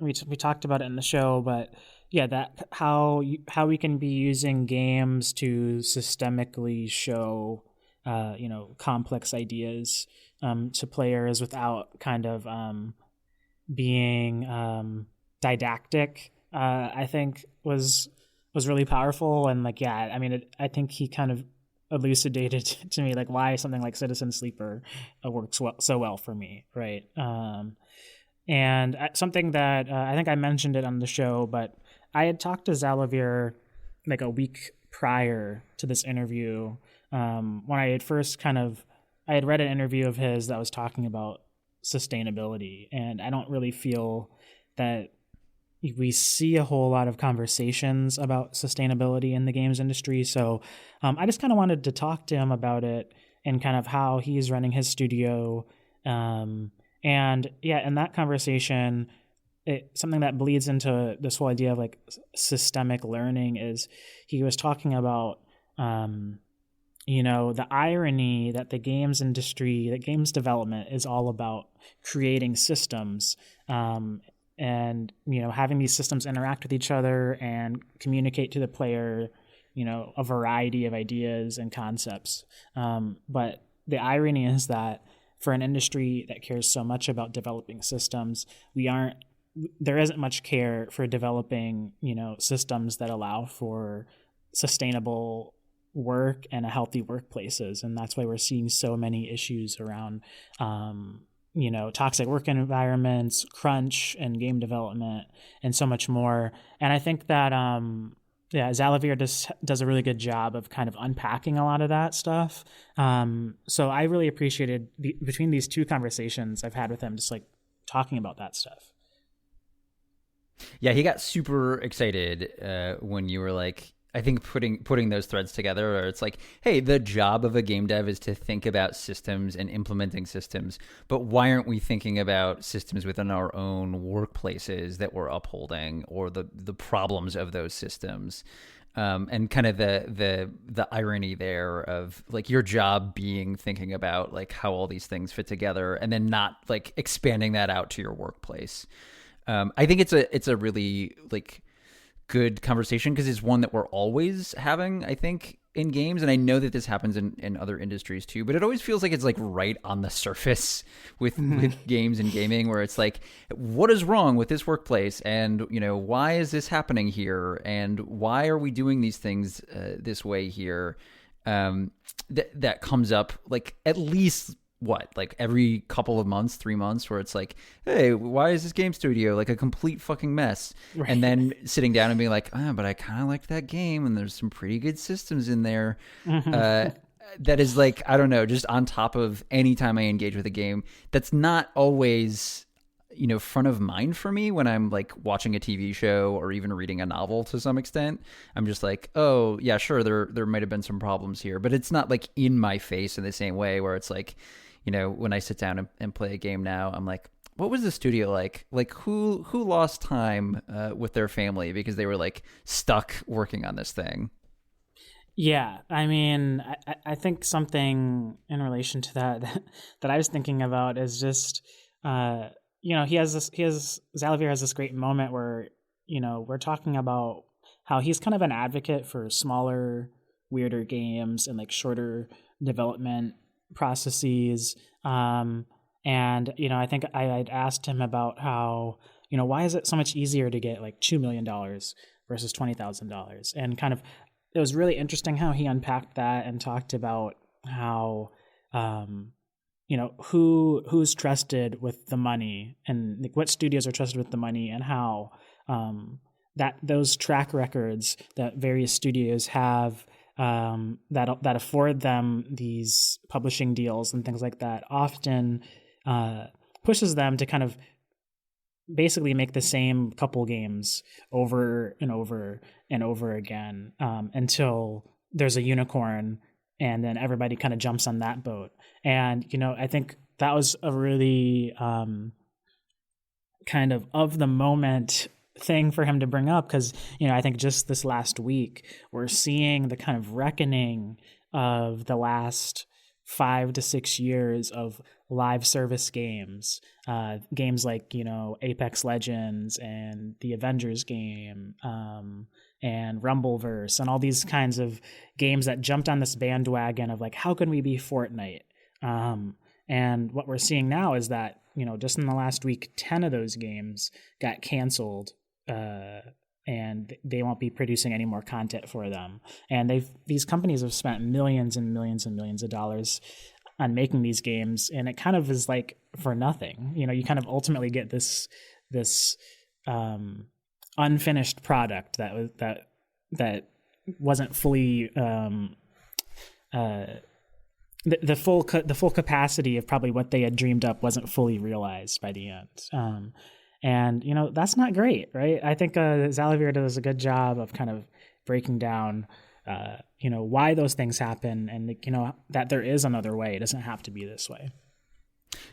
we talked about it in the show, but yeah, that how we can be using games to systemically show complex ideas to players without kind of being didactic, I think was really powerful. And like, yeah, I mean, I think he kind of elucidated to me like why something like Citizen Sleeper works so well for me, right? And something that I think I mentioned it on the show, but I had talked to Xalavier like a week prior to this interview, when I had first I had read an interview of his that was talking about sustainability, and I don't really feel that we see a whole lot of conversations about sustainability in the games industry. So I just kind of wanted to talk to him about it and kind of how he's running his studio. And yeah, in that conversation, something that bleeds into this whole idea of like systemic learning is he was talking about, the irony that the games industry, that games development is all about creating systems, and, having these systems interact with each other and communicate to the player, a variety of ideas and concepts. But the irony is that for an industry that cares so much about developing systems, there isn't much care for developing, systems that allow for sustainable work and a healthy workplaces. And that's why we're seeing so many issues around, toxic work environments, crunch and game development, and so much more. And I think that, Xalavier does a really good job of kind of unpacking a lot of that stuff. So I really appreciated between these two conversations I've had with him, just like talking about that stuff. Yeah, he got super excited when you were like, I think putting those threads together, or it's like, hey, the job of a game dev is to think about systems and implementing systems, but why aren't we thinking about systems within our own workplaces that we're upholding, or the problems of those systems? And kind of the irony there of like your job being thinking about like how all these things fit together, and then not like expanding that out to your workplace. I think it's a really like good conversation, because it's one that we're always having, I think, in games. And I know that this happens in other industries too, but it always feels like it's like right on the surface with games and gaming, where it's like, what is wrong with this workplace? And, you know, why is this happening here? And why are we doing these things this way here? That comes up like at least like every couple of months, 3 months, where it's like, hey, why is this game studio like a complete fucking mess? Right. And then sitting down and being like, but I kind of like that game, and there's some pretty good systems in there. That is like, I don't know, just on top of any time I engage with a game, that's not always, you know, front of mind for me when I'm like watching a TV show or even reading a novel to some extent. I'm just like, oh yeah, sure, there might have been some problems here, but it's not like in my face in the same way where it's like, you know, when I sit down and play a game now, I'm like, what was the studio like? Like who lost time with their family because they were like stuck working on this thing? Yeah, I mean, I think something in relation to that I was thinking about is just, you know, Xalavier has this great moment where, you know, we're talking about how he's kind of an advocate for smaller, weirder games and like shorter development processes. And, you know, I think I'd asked him about how, you know, why is it so much easier to get like $2 million versus $20,000? And kind of, it was really interesting how he unpacked that and talked about how, you know, who's trusted with the money, and like what studios are trusted with the money, and how that those track records that various studios have that afford them these publishing deals and things like that often pushes them to kind of basically make the same couple games over and over and over again until there's a unicorn, and then everybody kind of jumps on that boat. And, you know, I think that was a really kind of the moment thing for him to bring up, because, you know, I think just this last week we're seeing the kind of reckoning of the last 5 to 6 years of live service games, games like, you know, Apex Legends and the Avengers game, and Rumbleverse, and all these kinds of games that jumped on this bandwagon of like, how can we be Fortnite? And what we're seeing now is that, you know, just in the last week, 10 of those games got canceled, and they won't be producing any more content for them. And these companies have spent millions and millions and millions of dollars on making these games, and it kind of is like for nothing. You know, you kind of ultimately get this unfinished product that wasn't fully the full capacity of probably what they had dreamed up wasn't fully realized by the end. And, you know, that's not great, right? I think Xalavier does a good job of kind of breaking down, you know, why those things happen, and, you know, that there is another way. It doesn't have to be this way.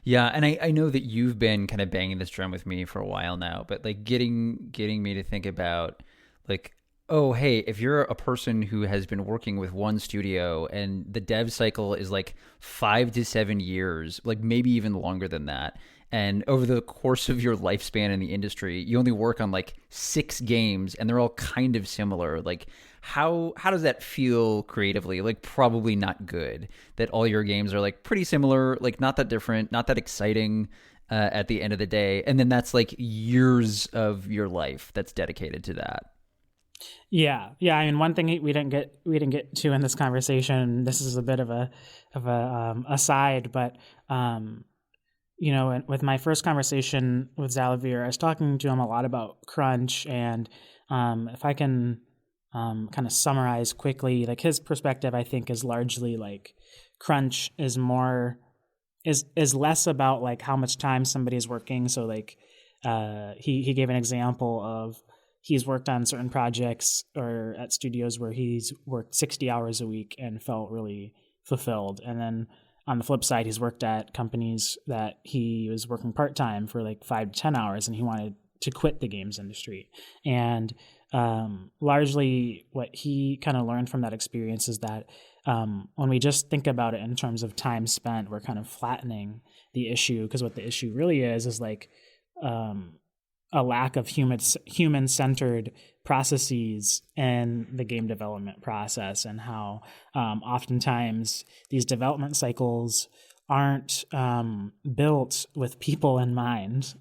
Yeah, and I know that you've been kind of banging this drum with me for a while now, but like getting me to think about like, oh, hey, if you're a person who has been working with one studio and the dev cycle is like 5 to 7 years, like maybe even longer than that, and over the course of your lifespan in the industry, you only work on like 6 games and they're all kind of similar. Like how does that feel creatively? Like probably not good that all your games are like pretty similar, like not that different, not that exciting at the end of the day. And then that's like years of your life that's dedicated to that. Yeah. I mean, one thing we didn't get to in this conversation, this is a bit of a aside, but you know, with my first conversation with Xalavier, I was talking to him a lot about crunch, and if I can kind of summarize quickly, like his perspective, I think, is largely like crunch is less about like how much time somebody's working. So like he gave an example of he's worked on certain projects or at studios where he's worked 60 hours a week and felt really fulfilled. And then on the flip side, he's worked at companies that he was working part-time for like 5 to 10 hours and he wanted to quit the games industry. And largely what he kind of learned from that experience is that when we just think about it in terms of time spent, we're kind of flattening the issue, because what the issue really is like a lack of human-centered processes in the game development process, and how oftentimes these development cycles aren't built with people in mind,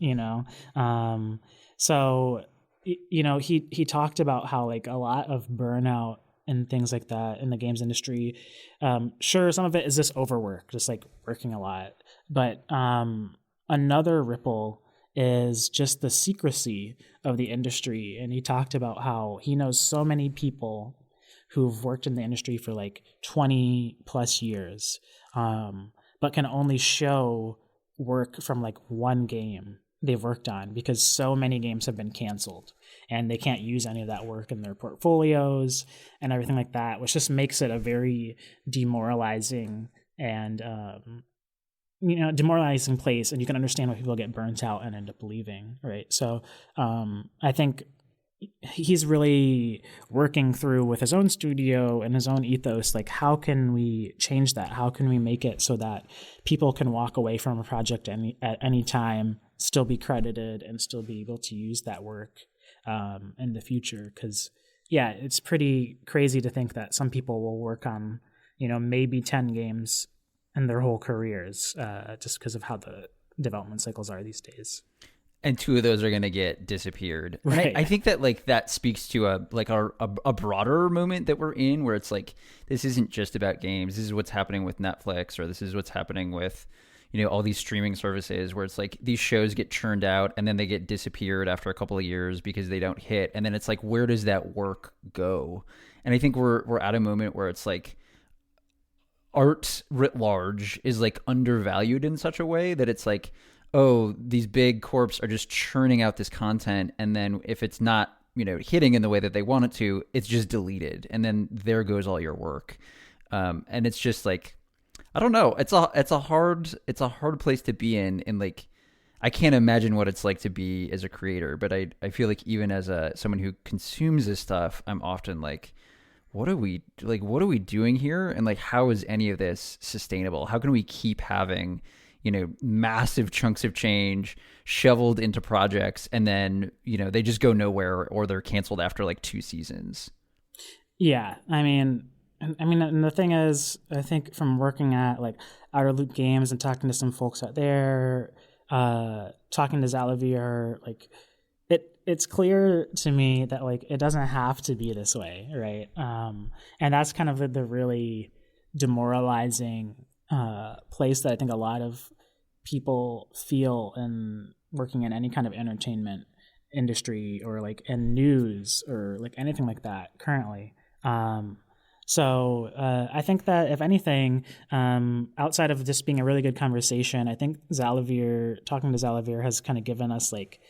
so he talked about how like a lot of burnout and things like that in the games industry. Sure, some of it is just overwork, just like working a lot, but another ripple is just the secrecy of the industry. And he talked about how he knows so many people who've worked in the industry for like 20 plus years, but can only show work from like one game they've worked on because so many games have been canceled and they can't use any of that work in their portfolios and everything like that, which just makes it a very demoralizing and demoralizing place. And you can understand why people get burnt out and end up leaving, right? So I think he's really working through with his own studio and his own ethos, like how can we change that? How can we make it so that people can walk away from a project at any time, still be credited, and still be able to use that work in the future? Because it's pretty crazy to think that some people will work on maybe 10 games in their whole careers, just because of how the development cycles are these days. And 2 of those are going to get disappeared. Right. And I think that like that speaks to a broader moment that we're in, where it's like, this isn't just about games. This is what's happening with Netflix, or this is what's happening with, all these streaming services, where it's like these shows get churned out and then they get disappeared after a couple of years because they don't hit. And then it's like, where does that work go? And I think we're at a moment where it's like, art writ large is like undervalued in such a way that it's like, oh, these big corps are just churning out this content, and then if it's not hitting in the way that they want it to, it's just deleted, and then there goes all your work. And it's just like, I don't know, it's a hard place to be in, and like I can't imagine what it's like to be as a creator, but I feel like even as someone who consumes this stuff, I'm often like, what are we doing here? And like, how is any of this sustainable? How can we keep having, massive chunks of change shoveled into projects, and then, they just go nowhere, or they're canceled after like 2 seasons? Yeah. I mean, and the thing is, I think from working at like Outer Loop Games and talking to some folks out there, talking to Xalavier, like, it's clear to me that like it doesn't have to be this way, right? And that's kind of the really demoralizing place that I think a lot of people feel in working in any kind of entertainment industry, or like in news, or like anything like that currently. So I think that if anything, outside of this being a really good conversation, I think talking to Xalavier has kind of given us like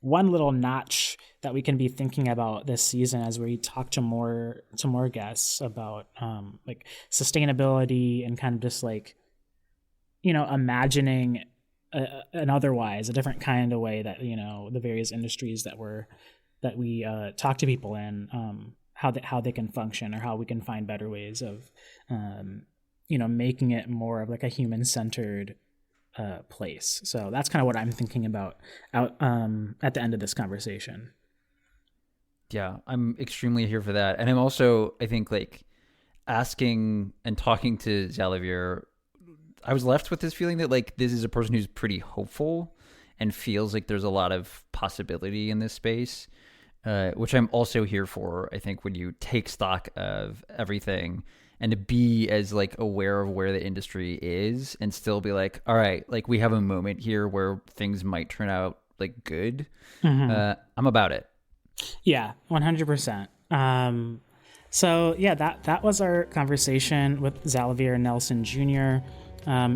one little notch that we can be thinking about this season as we talk to more guests about like sustainability, and kind of just like imagining a different kind of way that the various industries that we talk to people in, how they can function, or how we can find better ways of making it more of like a human-centered place. So that's kind of what I'm thinking about at the end of this conversation. Yeah, I'm extremely here for that. And I'm also, I think, like, asking and talking to Xalavier, I was left with this feeling that like this is a person who's pretty hopeful and feels like there's a lot of possibility in this space, which I'm also here for. I think when you take stock of everything, and to be as like aware of where the industry is, and still be like, all right, like we have a moment here where things might turn out like good. Mm-hmm. I'm about it. Yeah, 100%. So yeah, that was our conversation with Xalavier Nelson Jr.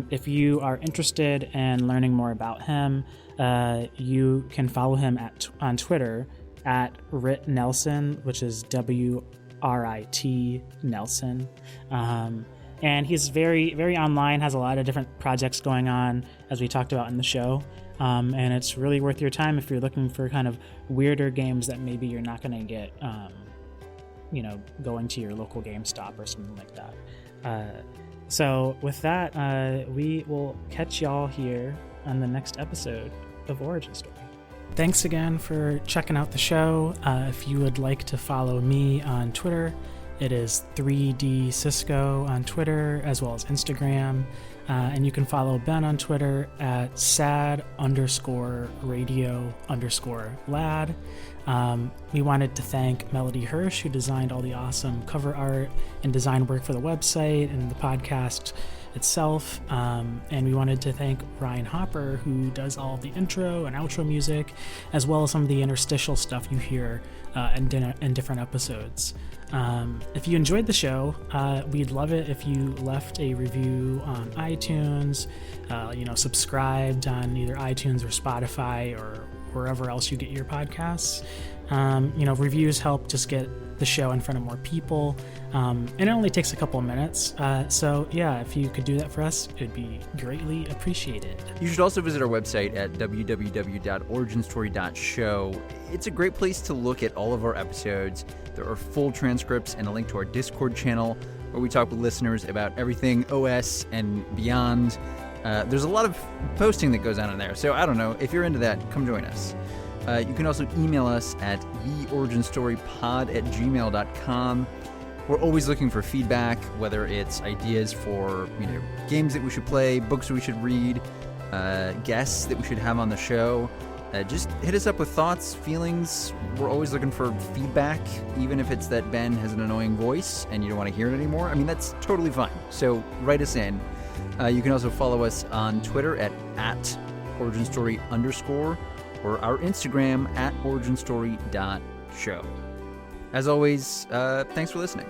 If you are interested in learning more about him, you can follow him on Twitter at Rit Nelson, which is WRIT Nelson. And he's very, very online, has a lot of different projects going on, as we talked about in the show. And it's really worth your time if you're looking for kind of weirder games that maybe you're not going to get, going to your local GameStop or something like that. So with that, we will catch y'all here on the next episode of Origin Story. Thanks again for checking out the show. If you would like to follow me on Twitter, it is 3D Cisco on Twitter as well as Instagram. And you can follow Ben on Twitter at sad_radio_lad. We wanted to thank Melody Hirsch, who designed all the awesome cover art and design work for the website and the podcast itself. And we wanted to thank Ryan Hopper, who does all the intro and outro music, as well as some of the interstitial stuff you hear in different episodes. If you enjoyed the show, we'd love it if you left a review on iTunes, subscribed on either iTunes or Spotify or wherever else you get your podcasts. Reviews help just get the show in front of more people, and it only takes a couple of minutes. So yeah, if you could do that for us, it would be greatly appreciated. You should also visit our website at www.originstory.show. It's a great place to look at all of our episodes. There are full transcripts and a link to our Discord channel where we talk with listeners about everything OS and beyond. There's a lot of posting that goes on in there, so I don't know. If you're into that, come join us. You can also email us at theoriginstorypod@gmail.com. We're always looking for feedback, whether it's ideas for games that we should play, books that we should read, guests that we should have on the show. Just hit us up with thoughts, feelings. We're always looking for feedback, even if it's that Ben has an annoying voice and you don't want to hear it anymore. I mean, that's totally fine. So write us in. You can also follow us on Twitter at @originstory_, or our Instagram at originstory.show. As always, thanks for listening.